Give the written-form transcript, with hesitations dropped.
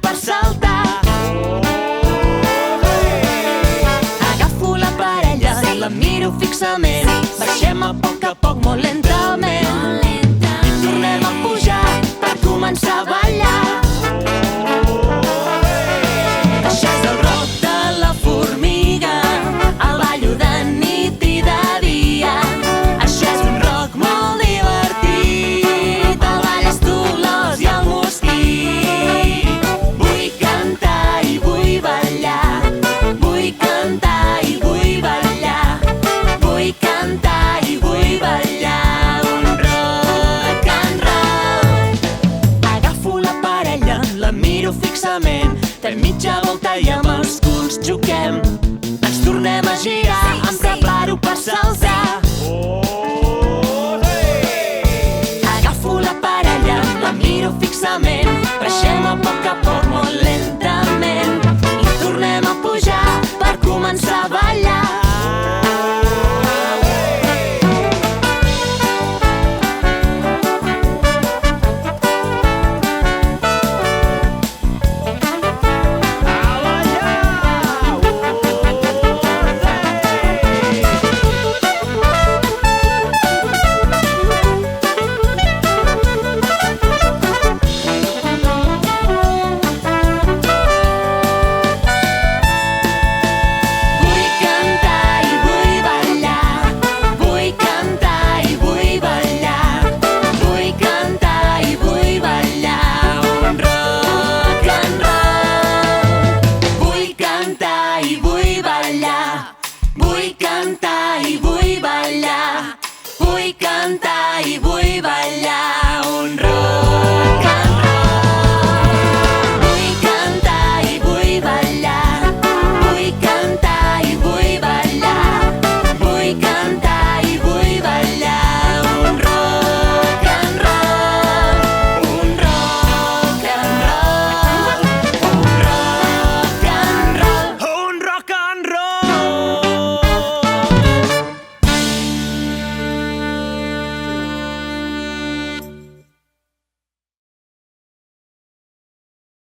per saltar. Agafo la parella i la miro fixament. Baixem a poc, molt lentament, i tornem a pujar per començar a ballar. Això és el rock de la formiga, el ballo de nit i de dia. Això és un rock molt divertit, el balles tu, l'os i el mosquit. Vull cantar i vull ballar, vull cantar i vull ballar, vull cantar i vull ballar un rock and roll. Agafo la parella, la miro fixament, fem mitja volta i amb els culs xoquem. Ens tornem a girar, em preparo per saltar. Agafo la parella, la miro fixament, baixem a poc